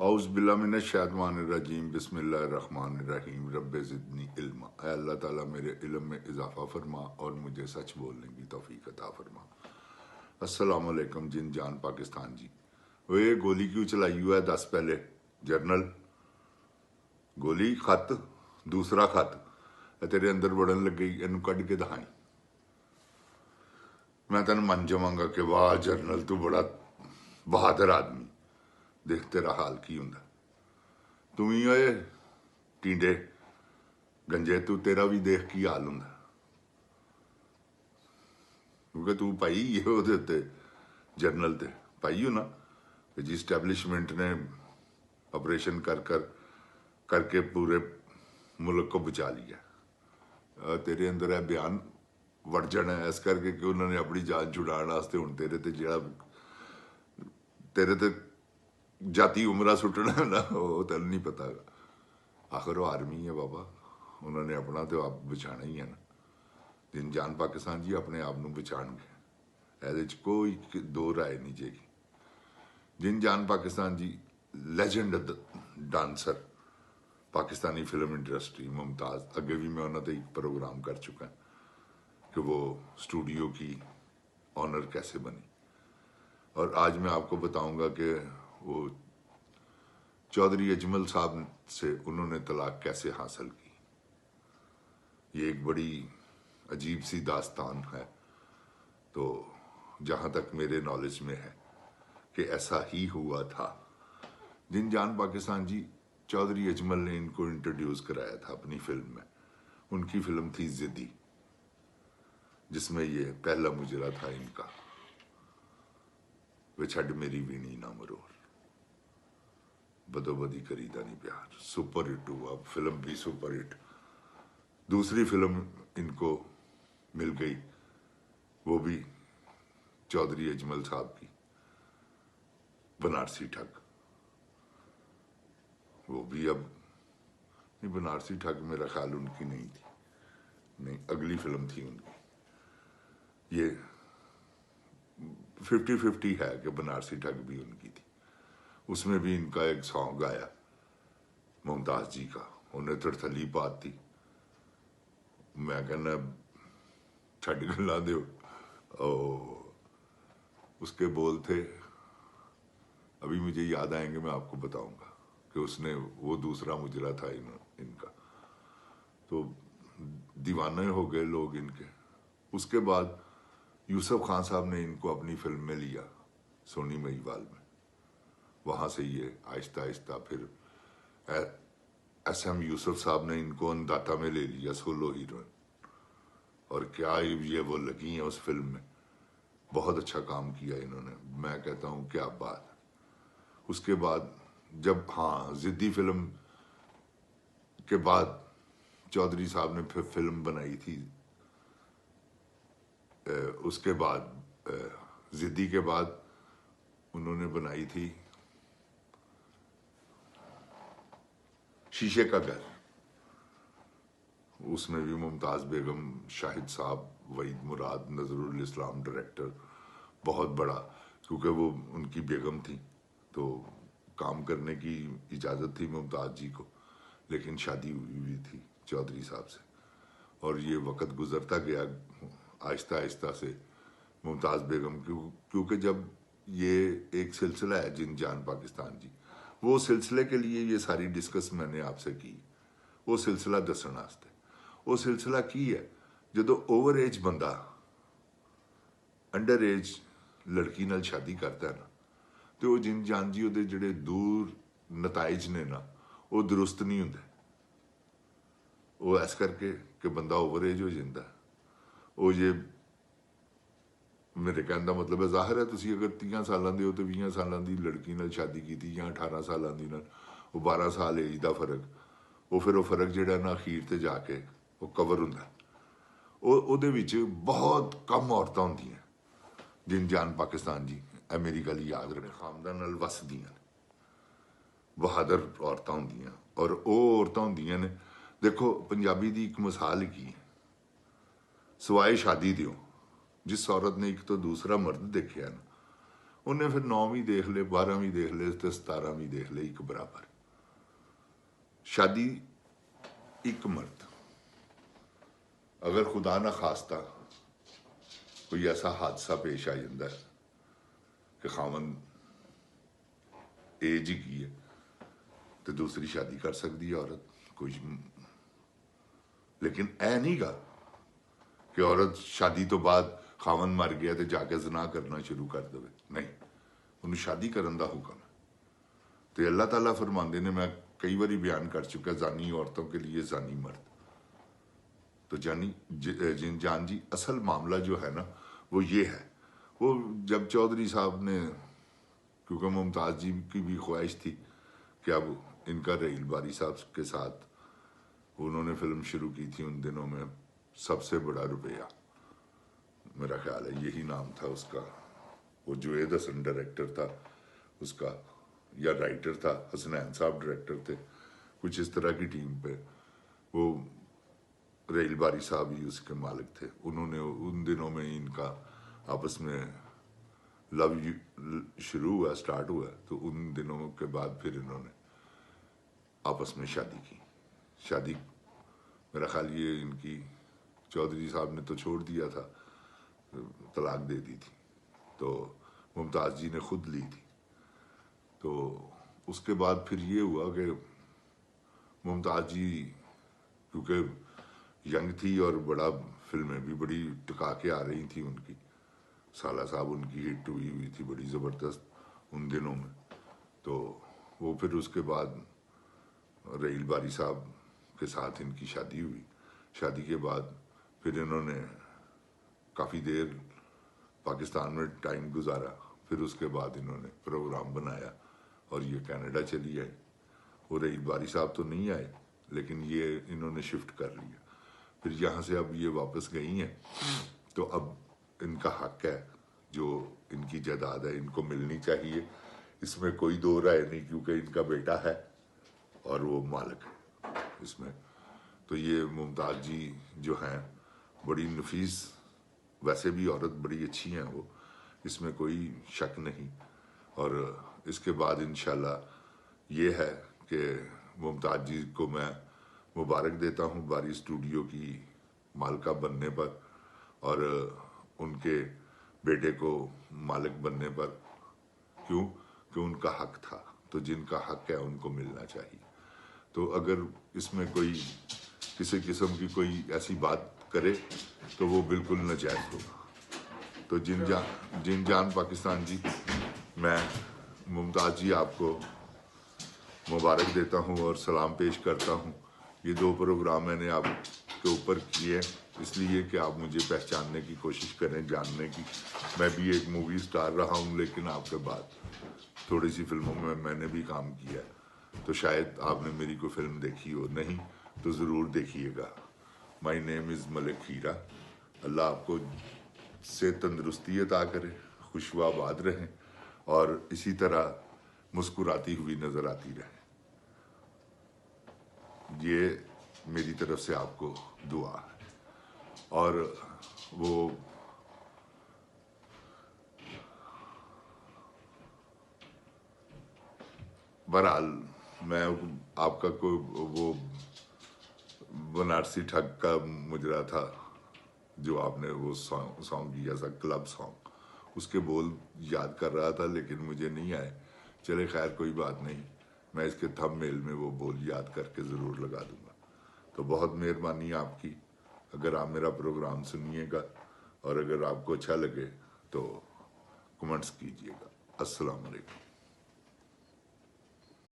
औज़ बिल्लाहि मिनश्शैतानिर्रजीम बिस्मिल्लाहिर्रहमानिर्रहीम रब्बे ज़िदनी इल्मा। ऐ अल्लाह ताला मेरे इल्म में इजाफ़ा फरमा और मुझे सच बोलने की तौफीक अता फरमा। अस्सलाम वालेकुम जिन जान पाकिस्तान जी। वो ये गोली क्यों चलाई हुआ है? 10 पहले जर्नल गोली खत दूसरा खत तेरे अंदर बढ़न लग गई, इन कढ़ के दिखाई। मैं तेन मन जावांगा कि वाह जर्नल तू बड़ा बहादुर आदमी, देख तेरा हाल की हुंदा। तू ही ओए टींडे गंजे, तू तेरा भी देख की हाल हुंदा, क्योंकि तू पाई ये ओहदे उत्ते जर्नल ते पाई हो ना कि जी स्टैबलिशमेंट ने ऑपरेशन कर कर करके पूरे मुल्क को बचा लिया। तेरे अंदर है बयान वड़ जाना है इस करके कि उन्होंने अपनी जान छुड़ाने वास्ते हुण तेरे ते जेड़ा तेरे ते जाती उमरा सुट्टना है ना, वो तेन नहीं पता। आखिर वो आर्मी है बाबा, उन्होंने अपना तो आप बचाना ही है ना। जिन जान पाकिस्तान जी अपने आप को बचाएंगे, ये कोई दो राय नहीं जेगी। जिन जान पाकिस्तान जी legend dancer Pakistani film industry Mumtaz, अगे भी मैं उन्होंने एक प्रोग्राम कर चुका कि वो स्टूडियो की ऑनर कैसे बनी। और आज मैं आपको बताऊंगा कि वो चौधरी अजमल साहब से उन्होंने तलाक कैसे हासिल की। ये एक बड़ी अजीब सी दास्तान है। तो जहाँ तक मेरे नॉलेज में है कि ऐसा ही हुआ था। जिन जान पाकिस्तान जी, चौधरी अजमल ने इनको इंट्रोड्यूस कराया था अपनी फिल्म में। उनकी फिल्म थी जिद्दी, जिसमें ये पहला मुजरा था इनका, वे छड़ मेरी वीणी ना मरोर, बदोबदी करीदा नहीं प्यार। सुपर हिट हुआ, फिल्म भी सुपर हिट। दूसरी फिल्म इनको मिल गई, वो भी चौधरी अजमल साहब की, बनारसी ठग। वो भी अब नहीं, बनारसी ठग मेरा ख्याल उनकी नहीं थी, नहीं अगली फिल्म थी उनकी। ये 50-50 है कि बनारसी ठग भी उनकी थी। उसमें भी इनका एक सॉन्ग गाया मुमताज़ जी का, उन्हें थड़थली पात थी। मैं कहना छड़ गल्ला दो। उसके बोल थे, अभी मुझे याद आएंगे, मैं आपको बताऊंगा कि उसने वो दूसरा मुजरा था इनका। तो दीवाने हो गए लोग इनके। उसके बाद यूसुफ खान साहब ने इनको अपनी फिल्म में लिया, सोनी महिवाल में। वहाँ से ये आहिस्ता आहिस्ता फिर SM यूसुफ साहब ने इनको अन्नदाता में ले लिया सोलो हीरोइन। और क्या ये वो लगी हैं उस फिल्म में, बहुत अच्छा काम किया इन्होंने। मैं कहता हूँ क्या बात। उसके बाद जब हाँ जिद्दी फिल्म के बाद चौधरी साहब ने फिर फिल्म बनाई थी, उसके बाद जिद्दी के बाद उन्होंने बनाई थी शीशे का घर। उसमें भी मुमताज़ बेगम, शाहिद साहब, वहीद मुराद, नजरुल इस्लाम डायरेक्टर, बहुत बड़ा, क्योंकि वो उनकी बेगम थी तो काम करने की इजाज़त थी मुमताज़ जी को, लेकिन शादी हुई थी चौधरी साहब से। और ये वक्त गुजरता गया आहिस्ता आहिस्ता से मुमताज़ बेगम, क्योंकि जब ये एक सिलसिला है जिन जान पाकिस्तान जी, वो सिलसिले के लिए ये सारी डिस्कस मैंने आपसे की। वो सिलसिला दसण वास्ते, वो सिलसिला की है जो ओवर एज बंदा अंडर एज लड़की नाल शादी करता है ना, तो वो जिन जान जी उहदे जिहड़े दूर नताइज ने ना, वो दुरुस्त नहीं होंदे। वो इस करके कि बंदा ओवर एज हो जाता। वो जे मेरे कहने का मतलब है, जाहिर है तुसी अगर 30 सालों के हो तो 20 सालों की लड़की नाल शादी की, या 18 सालों की नाल, वो 12 साल एज का फर्क, वो फिर वो फर्क जिहड़ा ना अखीर ते जाके वो कवर हुंदा। ਉਹਦੇ ਵਿੱਚ बहुत कम औरतां ਹੁੰਦੀਆਂ जिन जान पाकिस्तान जी, ਇਹ मेरी गल याद रखे, खामदान नाल वसदियां, बहादुर औरतां ਹੁੰਦੀਆਂ। और वो औरतां ਹੁੰਦੀਆਂ ने, देखो पंजाबी की एक मिसाल की है, सवाए शादी दिओ जिस औरत ने एक तो दूसरा मर्द देखा ना, उन्हें फिर 9वीं देख ले, 12वीं देख ले तो 17वीं देख ले, एक बराबर। शादी एक मर्द, अगर खुदा ना खास्ता कोई ऐसा हादसा पेश आ जाता है कि खामन एज ही की है, तो दूसरी शादी कर सकती है औरत, कोई। लेकिन ऐ नहीं गा कि औरत शादी तो बाद खामन मर गया तो जाके जना करना शुरू कर दे, नहीं, उन्हें शादी करने का हुक्म है। तो अल्लाह ताला फरमाते ने, मैं कई बार बयान कर चुका, जानी औरतों के लिए जानी मर्द। तो जानी जिन जान जी, असल मामला जो है ना वो ये है, वो जब चौधरी साहब ने, क्योंकि मुमताज़ जी की भी ख्वाहिश थी कि अब इनका रहील बारी साहब के साथ उन्होंने फिल्म शुरू की थी उन दिनों में, सबसे बड़ा रुपया, मेरा ख्याल है यही नाम था उसका। वो जुएद हसन डायरेक्टर था उसका, या राइटर था, हसनैन साहब डायरेक्टर थे, कुछ इस तरह की टीम पे। वो रहील बारी साहब ही उसके मालिक थे। उन्होंने उन दिनों में इनका आपस में लव शुरू हुआ, स्टार्ट हुआ, तो उन दिनों के बाद फिर इन्होंने आपस में शादी की। शादी मेरा ख्याल ये इनकी चौधरी साहब ने तो छोड़ दिया था, तलाक दे दी थी, तो मुमताज़ जी ने खुद ली थी। तो उसके बाद फिर ये हुआ कि मुमताज़ जी क्योंकि यंग थी और बड़ा फिल्में भी बड़ी टिका के आ रही थी उनकी, साला साहब उनकी हिट हुई थी बड़ी ज़बरदस्त उन दिनों में। तो वो फिर उसके बाद रहील बारी साहब के साथ इनकी शादी हुई। शादी के बाद फिर इन्होंने काफ़ी देर पाकिस्तान में टाइम गुजारा, फिर उसके बाद इन्होंने प्रोग्राम बनाया और ये कनाडा चली आई। वो रहील बारी साहब तो नहीं आए, लेकिन ये इन्होंने शिफ्ट कर लिया। फिर यहाँ से अब ये वापस गई हैं, तो अब इनका हक है, जो इनकी जायदाद है इनको मिलनी चाहिए, इसमें कोई दो राय नहीं, क्योंकि इनका बेटा है और वो मालिक है इसमें। तो ये मुमताज़ जी जो हैं बड़ी नफीस, वैसे भी औरत बड़ी अच्छी हैं वो, इसमें कोई शक नहीं। और इसके बाद इंशाल्लाह ये है कि मुमताज़ जी को मैं मुबारक देता हूँ बारी स्टूडियो की मालिका बनने पर, और उनके बेटे को मालिक बनने पर। क्यों? कि उनका हक था, तो जिनका हक है उनको मिलना चाहिए। तो अगर इसमें कोई किसी किस्म की कोई ऐसी बात करे तो वो बिल्कुल नाजायज़ होगा। तो जिन जान पाकिस्तान जी, मैं मुमताज़ जी आपको मुबारक देता हूँ और सलाम पेश करता हूँ। ये 2 प्रोग्राम मैंने आपके ऊपर किए इसलिए कि आप मुझे पहचानने की कोशिश करें, जानने की। मैं भी एक मूवी स्टार रहा हूँ, लेकिन आपके बाद थोड़ी सी फिल्मों में मैंने भी काम किया है, तो शायद आपने मेरी कोई फिल्म देखी हो, नहीं तो ज़रूर देखिएगा। माई नेम इज़ मलिक हीरा। अल्लाह आपको से तंदरुस्ती अता करे, खुशबाबाद रहें और इसी तरह मुस्कुराती हुई नज़र आती रहे। ये मेरी तरफ से आपको दुआ है। और वो बहरहाल मैं आपका कोई वो बनारसी ठग का मुजरा था जो आपने वो सॉन्ग किया था, क्लब सॉन्ग, उसके बोल याद कर रहा था लेकिन मुझे नहीं आए। चले खैर कोई बात नहीं, मैं इसके थंबनेल में वो बोल याद करके ज़रूर लगा दूंगा। तो बहुत मेहरबानी आपकी, अगर आप मेरा प्रोग्राम सुनिएगा और अगर आपको अच्छा लगे तो कमेंट्स कीजिएगा। अस्सलाम वालेकुम।